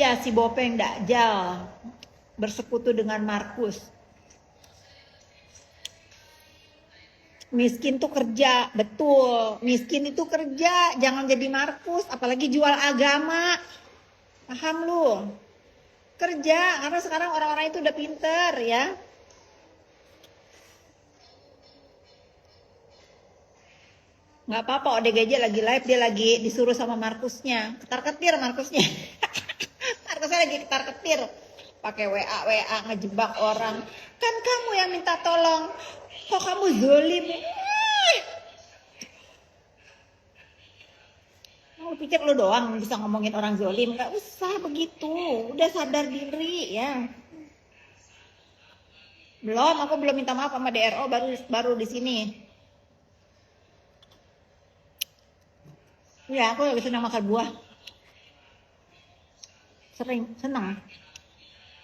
Ya, si Bopeng Dakjal bersekutu dengan Markus. Miskin tuh kerja, betul. Miskin itu kerja, jangan jadi Markus, apalagi jual agama. Paham lu? Kerja, karena sekarang orang-orang itu udah pinter ya. Nggak apa-apa, ODGJ lagi live, dia lagi disuruh sama Markusnya. Ketar-ketir Markusnya. Markusnya lagi ketar-ketir. Pakai WA ngejebak orang. Kan kamu yang minta tolong. Kok kamu zolim? Lu pikir lu doang bisa ngomongin orang zolim? Gak usah begitu. Udah sadar diri ya. Belum, aku belum minta maaf sama DRO, baru di sini. Ya, aku lagi senang makan buah. Senang.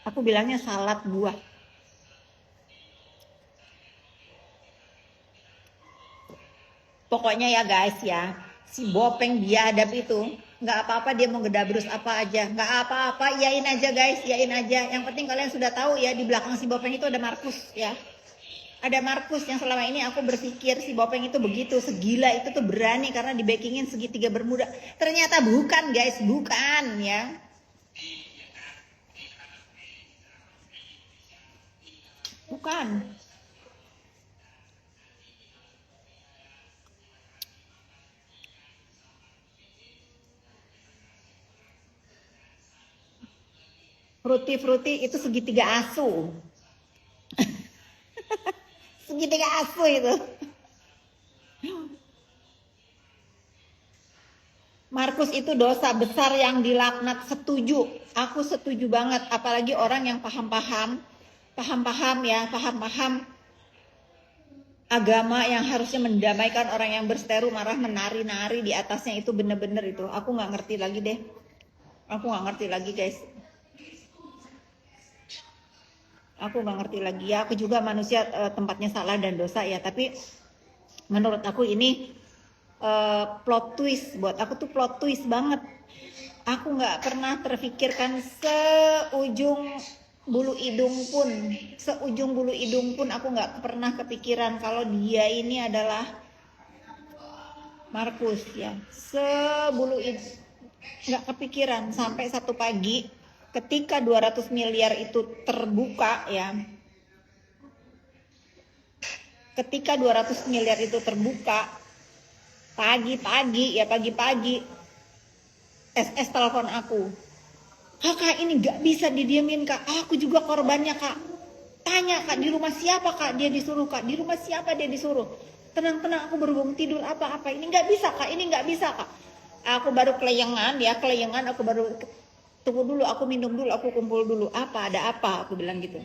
Aku bilangnya salad buah. Pokoknya ya guys ya, si Bopeng biadab itu nggak apa-apa, dia mau gedabrus apa aja, nggak apa-apa, iyain aja guys, iyain aja. Yang penting kalian sudah tahu ya, di belakang si Bopeng itu ada Markus ya. Ada Markus yang selama ini aku berpikir si Bopeng itu begitu, segila itu tuh berani karena di backingin segitiga bermuda. Ternyata bukan guys, bukan ya. Bukan. Fruity itu segitiga asu. Segitiga asu itu. Markus itu dosa besar yang dilaknat, setuju. Aku setuju banget, apalagi orang yang paham-paham ya, paham-paham agama yang harusnya mendamaikan orang yang berseteru marah menari-nari di atasnya, itu bener-bener itu. Aku nggak ngerti lagi deh. Aku nggak ngerti lagi guys. Aku nggak ngerti lagi ya. Aku juga manusia, tempatnya salah dan dosa ya. Tapi menurut aku ini plot twist, buat aku tuh plot twist banget. Aku nggak pernah terfikirkan seujung bulu hidung pun aku nggak pernah kepikiran kalau dia ini adalah Markus ya. Nggak kepikiran sampai satu pagi ketika 200 miliar itu terbuka ya. Ketika 200 miliar itu terbuka, pagi-pagi SS telepon aku. Kakak, ini gak bisa didiemin kak, aku juga korbannya kak. Tanya kak, di rumah siapa kak dia disuruh kak, di rumah siapa dia disuruh. Tenang-tenang, aku berhubung tidur apa-apa, ini gak bisa kak, ini gak bisa kak. Aku baru keleyengan, aku baru tunggu dulu, aku minum dulu, aku kumpul dulu. Ada apa, aku bilang gitu.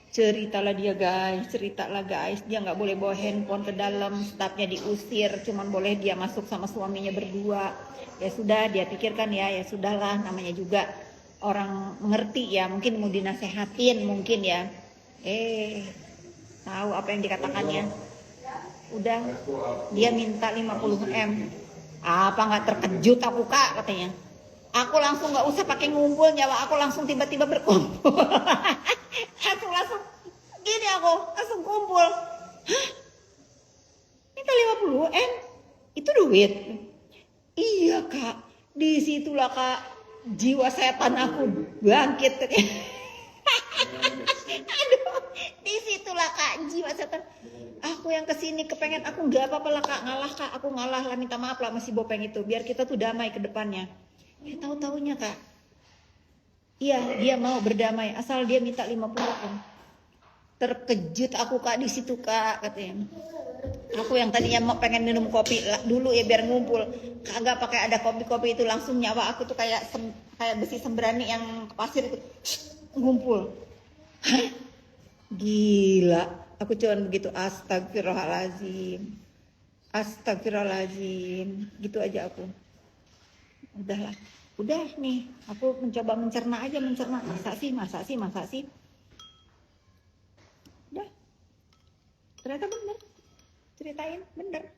Ceritalah guys, dia nggak boleh bawa handphone ke dalam, stafnya diusir, cuman boleh dia masuk sama suaminya berdua. Ya sudah, dia pikirkan ya sudahlah, namanya juga orang mengerti ya, mungkin mau dinasehatin mungkin ya. Tahu apa yang dikatakannya? Udah, dia minta 50 M. Apa nggak terkejut aku kak, katanya. Aku langsung nggak usah pakai ngumpul nyawa, aku langsung tiba-tiba berkumpul. Aku langsung gini, aku langsung kumpul. Hah? Minta 50 M? Itu duit? Iya kak, disitulah kak jiwa setan aku bangkit. Aduh, disitulah kak jiwa setan. Aku yang kesini kepengen, aku nggak apa-apa lah kak, ngalah kak, aku ngalah lah, minta maaf lah masih Bopeng itu, biar kita tuh damai ke depannya. Ya tahu-taunya kak, iya dia mau berdamai asal dia minta 50 M. Terkejut aku kak di situ kak, katanya. Aku yang tadinya mau pengen minum kopi dulu ya biar ngumpul, kagak pakai ada kopi itu, langsung nyawa aku tuh kayak besi sembrani yang ke pasir itu ngumpul. Hah? Gila, aku cuman begitu, astagfirullahaladzim, gitu aja aku. Udah nih, aku mencoba mencerna, masa sih. Udah, ternyata bener, ceritain bener.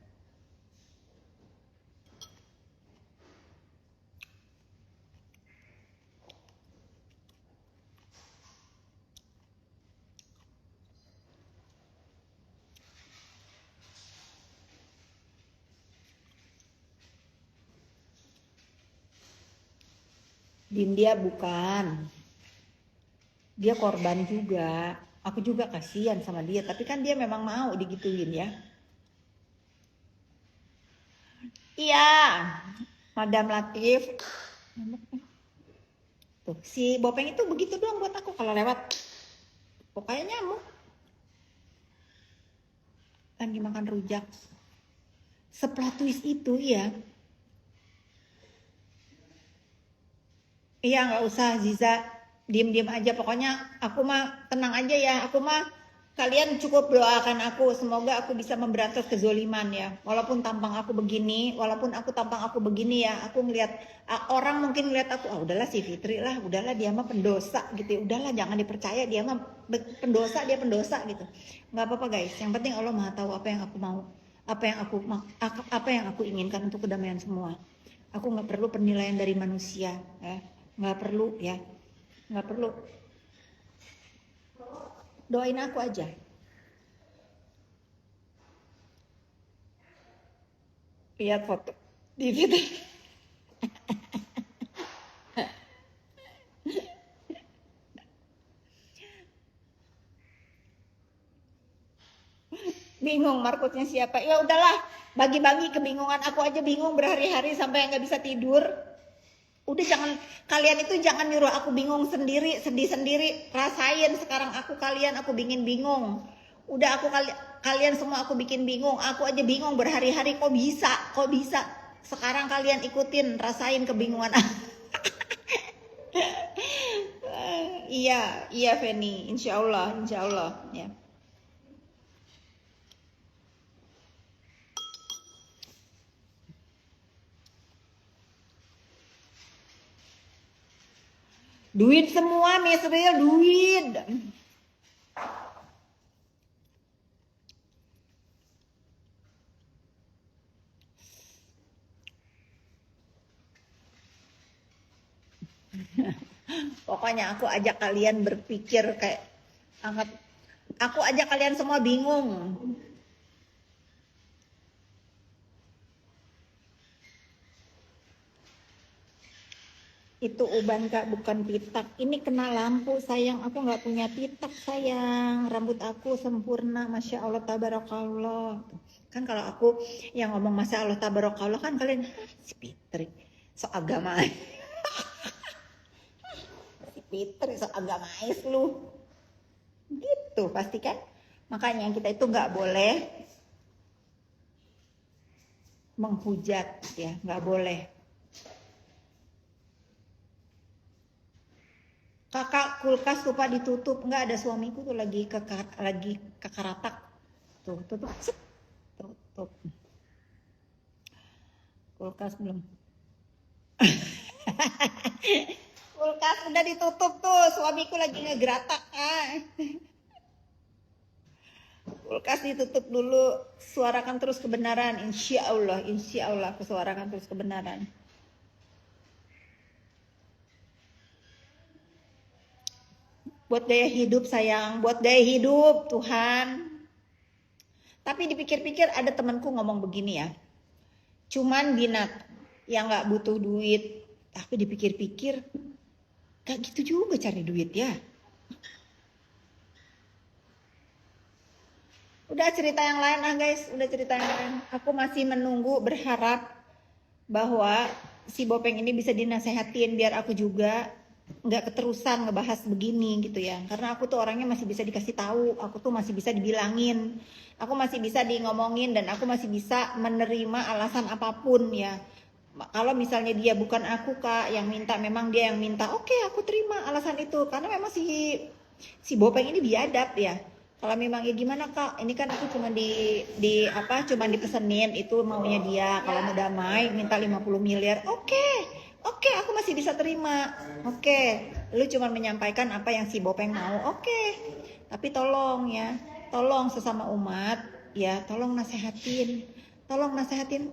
Dia bukan. Dia korban juga. Aku juga kasihan sama dia, tapi kan dia memang mau digituin ya. Iya, Madam Latif. Tuh, si Bopeng itu begitu doang buat aku kalau lewat. Pokoknya nyamuk. Lagi makan rujak. Seplot twist itu ya. Iya, nggak usah Ziza, diem-diem aja. Pokoknya aku mah tenang aja ya. Aku mah kalian cukup doakan aku. Semoga aku bisa memberantas kezoliman ya. Walaupun tampang aku begini, ya. Aku ngeliat orang mungkin ngeliat aku, udahlah si Fitri lah, udahlah dia mah pendosa gitu. Udahlah jangan dipercaya, dia mah pendosa gitu. Nggak apa-apa guys. Yang penting Allah Maha tahu apa yang aku mau, apa yang aku inginkan untuk kedamaian semua. Aku nggak perlu penilaian dari manusia ya. Nggak perlu ya, nggak perlu. Doain aku aja. Lihat foto di Twitter. Bingung marketnya siapa? Ya udahlah, bagi-bagi kebingungan. Aku aja bingung berhari-hari sampai nggak bisa tidur. Udah jangan, kalian itu jangan nyuruh aku bingung sendiri, sedih sendiri. Rasain sekarang aku bikin bingung. Udah kalian semua aku bikin bingung. Aku aja bingung berhari-hari, kok bisa. Sekarang kalian ikutin, rasain kebingungan. Iya Feni, insya Allah ya. Duit semua, Miss Real, duit. Pokoknya aku ajak kalian berpikir kayak aku ajak kalian semua bingung. Itu uban Kak, bukan pitak. Ini kena lampu sayang, aku nggak punya pitak sayang. Rambut aku sempurna, Masya Allah tabarakallah. Kan kalau aku yang ngomong Masya Allah tabarakallah kan kalian, si Fitri so agama. Si Fitri so agamais lu. Gitu pasti kan. Makanya kita itu nggak boleh menghujat ya, nggak boleh. Kakak, kulkas lupa ditutup. Nggak, ada suamiku tuh lagi kekaratak. Tutup. Tutup. Kulkas belum. Kulkas udah ditutup tuh. Suamiku lagi ngegeratak. Kulkas ditutup dulu. Suarakan terus kebenaran. Insya Allah aku suarakan terus kebenaran. Buat gaya hidup sayang, buat gaya hidup Tuhan. Tapi dipikir-pikir ada temanku ngomong begini ya, cuman binat yang gak butuh duit. Tapi dipikir-pikir gak gitu juga cari duit ya. Udah cerita yang lain guys, udah cerita yang lain. Aku masih menunggu, berharap bahwa si Bopeng ini bisa dinasehatin biar aku juga nggak keterusan ngebahas begini gitu ya. Karena aku tuh orangnya masih bisa dikasih tahu, aku tuh masih bisa dibilangin, aku masih bisa di ngomongin, dan aku masih bisa menerima alasan apapun ya. Kalau misalnya dia bukan aku Kak yang minta, memang dia yang minta, oke, aku terima alasan itu, karena memang si Bopeng ini biadab ya. Kalau memang ya gimana Kak, ini kan aku cuma cuma dipesenin, itu maunya dia. Kalau mau damai minta 50 miliar, Oke, aku masih bisa terima. Oke, lu cuma menyampaikan apa yang si Bopeng mau. Oke, tapi tolong ya, tolong sesama umat ya, tolong nasehatin,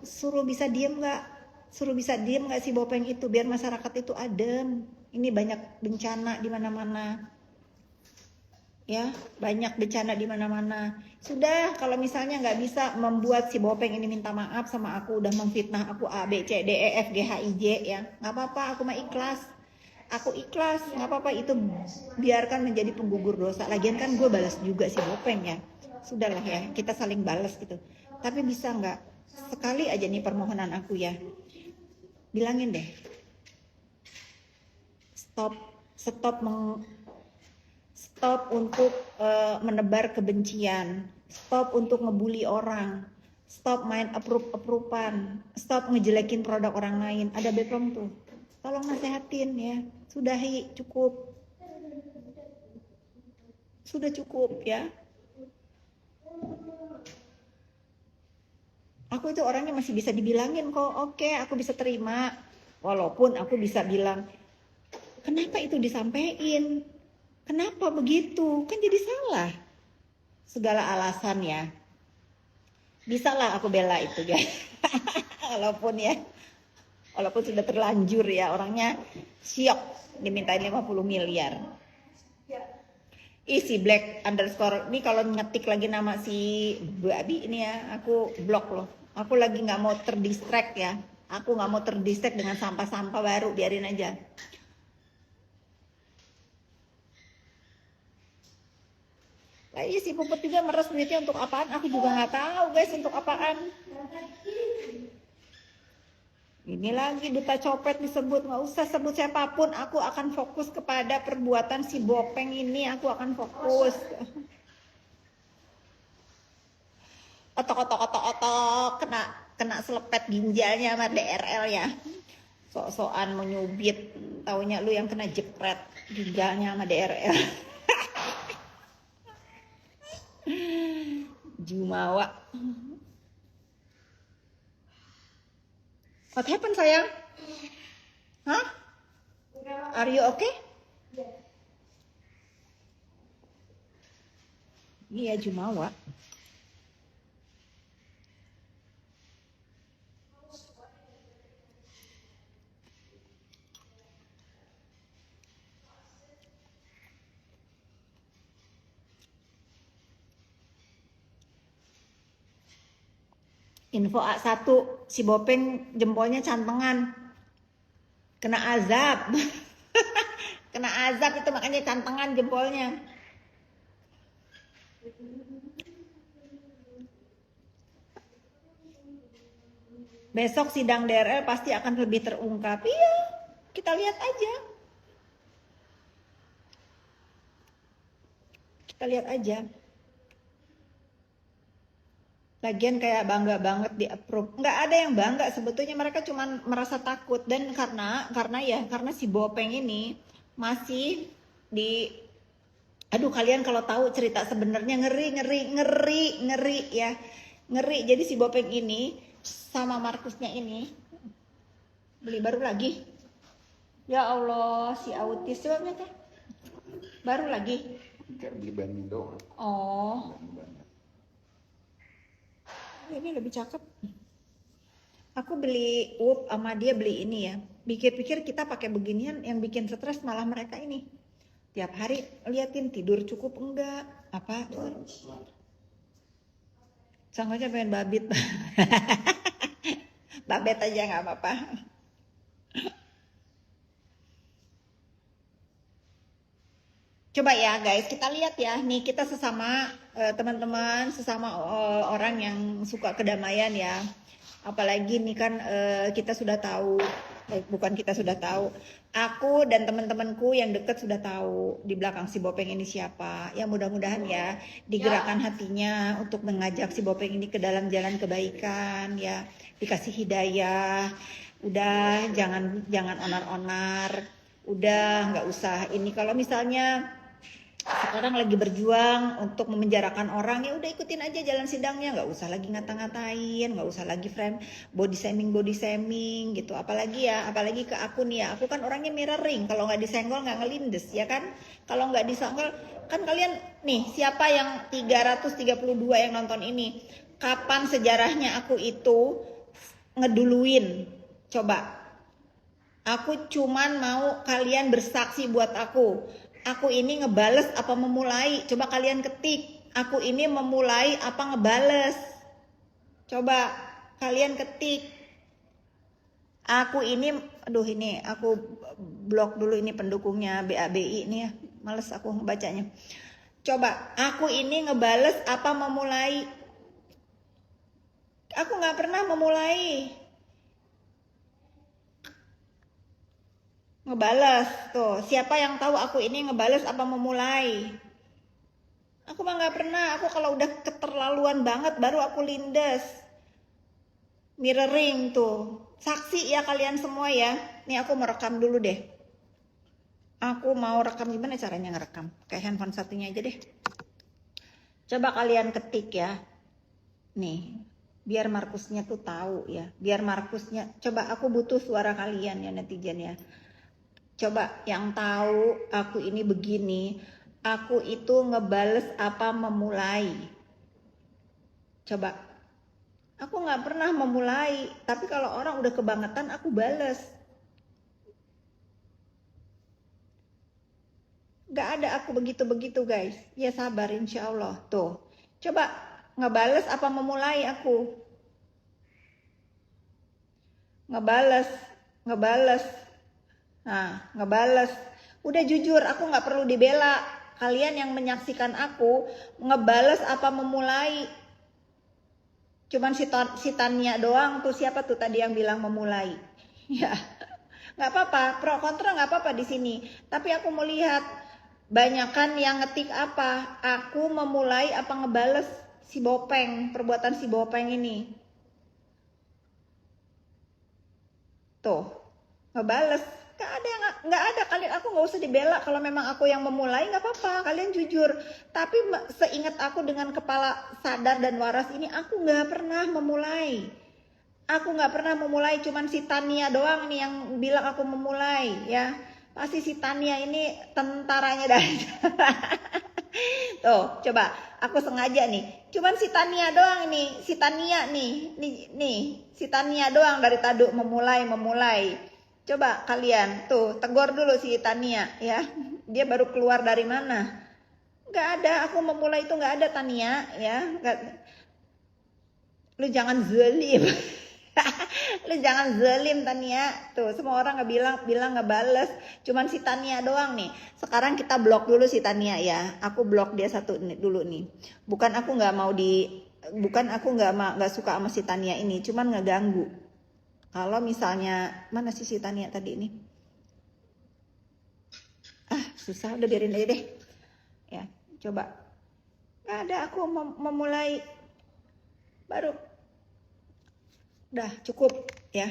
suruh bisa diem nggak si Bopeng itu, biar masyarakat itu adem. Ini banyak bencana di mana-mana. Ya, banyak bencana di mana-mana. Sudah, kalau misalnya nggak bisa membuat si Bopeng ini minta maaf sama aku, udah memfitnah aku A B C D E F G H I J ya, nggak apa-apa, aku mah ikhlas. Aku ikhlas, nggak apa-apa, itu biarkan menjadi penggugur dosa. Lagian kan gue balas juga si Bopeng ya. Sudahlah ya, kita saling balas gitu. Tapi bisa nggak sekali aja nih permohonan aku ya, bilangin deh, stop stop untuk menebar kebencian, stop untuk ngebully orang, stop main approve-approvean, stop ngejelekin produk orang lain. Ada Bepom tuh, tolong nasehatin ya. Sudahi, cukup. Sudah cukup ya. Aku itu orangnya masih bisa dibilangin kok, oke, aku bisa terima. Walaupun aku bisa bilang, kenapa itu disampaikan? Kenapa begitu? Kan jadi salah. Segala alasan ya. Bisa lah aku bela itu guys. Walaupun sudah terlanjur ya, orangnya syok dimintain 50 miliar. Si black underscore ini kalau ngetik lagi nama si Babi ini ya, aku blok loh. Aku lagi nggak mau terdistract ya. Aku nggak mau terdistract dengan sampah-sampah baru, biarin aja. Lah iya si Puput juga meres duitnya untuk apaan? Aku juga nggak tahu guys untuk apaan. Ini lagi duta copet disebut, nggak usah sebut siapapun. Aku akan fokus kepada perbuatan si Bopeng ini. Aku akan fokus. Otok, kena selepet ginjalnya sama DRL ya. Sok-sokan menyubit, taunya lu yang kena jepret ginjalnya sama DRL. Jumawa. What happened sayang? Hah? Are you okay? Iya Jumawa. Info A1, si Bopeng jempolnya cantengan. Kena azab. Kena azab itu makanya cantengan jempolnya. Besok sidang DRL pasti akan lebih terungkap. Iya, kita lihat aja. Kita lihat aja. Lagian kayak bangga banget di approve. Nggak ada yang bangga, sebetulnya mereka cuma merasa takut. Dan karena si Bopeng ini masih di, aduh kalian kalau tahu cerita sebenarnya ngeri ya. Ngeri, jadi si Bopeng ini sama Markusnya ini beli baru lagi. Ya Allah, si autis coba lihat ya. Baru lagi. Beli banding doang. Oh. Ini lebih cakep. Aku beli sama dia beli ini ya. Pikir-pikir kita pakai beginian yang bikin stres malah mereka ini. Tiap hari liatin tidur cukup enggak, apa? Sangkanya pengen babit. Babet aja nggak apa-apa. Coba ya guys, kita lihat ya. Nih kita sesama teman-teman, sesama orang yang suka kedamaian ya. Apalagi nih kan kita sudah tahu, bukan kita sudah tahu. Aku dan teman-temanku yang deket sudah tahu di belakang si Bopeng ini siapa. Ya mudah-mudahan ya digerakkan hatinya untuk mengajak si Bopeng ini ke dalam jalan kebaikan ya. Dikasih hidayah. Udah jangan onar-onar. Udah nggak usah ini, kalau misalnya sekarang lagi berjuang untuk memenjarakan orang, ya udah ikutin aja jalan sidangnya, nggak usah lagi ngata-ngatain, nggak usah lagi friend body shaming gitu. Apalagi ke aku nih ya, aku kan orangnya mirroring, kalau nggak disenggol nggak ngelindes ya kan. Kalau nggak disenggol kan kalian nih, siapa yang 332 yang nonton ini, kapan sejarahnya aku itu ngeduluin? Coba, aku cuman mau kalian bersaksi buat aku. Aku ini ngebales apa memulai? Coba kalian ketik. Aku ini memulai apa ngebales? Coba kalian ketik. Aku ini Aduh, ini aku blok dulu ini pendukungnya BABI nih ya. Males aku ngebacanya. Coba, aku ini ngebales apa memulai? Aku nggak pernah memulai. Ngebales tuh. Siapa yang tahu aku ini ngebales apa memulai? Aku mah nggak pernah. Aku kalau udah keterlaluan banget baru aku lindes. Mirroring tuh. Saksi ya kalian semua ya. Nih aku mau rekam dulu deh. Aku mau rekam, gimana caranya ngerekam? Kayak handphone satunya aja deh. Coba kalian ketik ya. Nih, biar Markusnya tuh tahu ya. Biar Markusnya, coba aku butuh suara kalian ya netizen ya. Coba yang tahu aku ini begini, aku itu ngebales apa memulai. Coba, aku nggak pernah memulai, tapi kalau orang udah kebangetan aku bales. Gak ada aku begitu-begitu guys. Ya sabar insya Allah. Tuh, coba ngebales apa memulai aku. Ngebales. Nah, ngebales. Udah jujur, aku nggak perlu dibela. Kalian yang menyaksikan aku ngebales apa memulai. Cuman si Tania doang tuh, siapa tuh tadi yang bilang memulai. Ya, nggak apa-apa, pro kontra nggak apa-apa di sini. Tapi aku mau lihat banyakan yang ngetik apa. Aku memulai apa ngebales si Bopeng, perbuatan si Bopeng ini. Tuh, ngebales. Nggak ada kalian, aku nggak usah dibela. Kalau memang aku yang memulai nggak apa-apa, kalian jujur. Tapi seingat aku dengan kepala sadar dan waras ini, aku nggak pernah memulai. Aku nggak pernah memulai, cuman si Tania doang nih yang bilang aku memulai ya. Pasti si Tania ini tentaranya dari tuh, coba aku sengaja nih. Cuman si Tania doang nih, si Tania nih, si Tania doang dari tadi memulai. Coba kalian tuh tegur dulu si Tania ya. Dia baru keluar dari mana? Nggak ada, aku memulai itu nggak ada Tania ya. Lu jangan zalim. Lu jangan zalim Tania. Tuh semua orang bilang ngebales. Cuman si Tania doang nih. Sekarang kita blok dulu si Tania ya. Aku blok dia satu dulu nih. Bukan aku nggak suka sama si Tania ini, cuman ngeganggu. Kalau misalnya mana sih si Tania tadi ini? Susah, udah biarin aja deh. Ya, coba. Nggak ada, aku memulai baru. Udah cukup ya.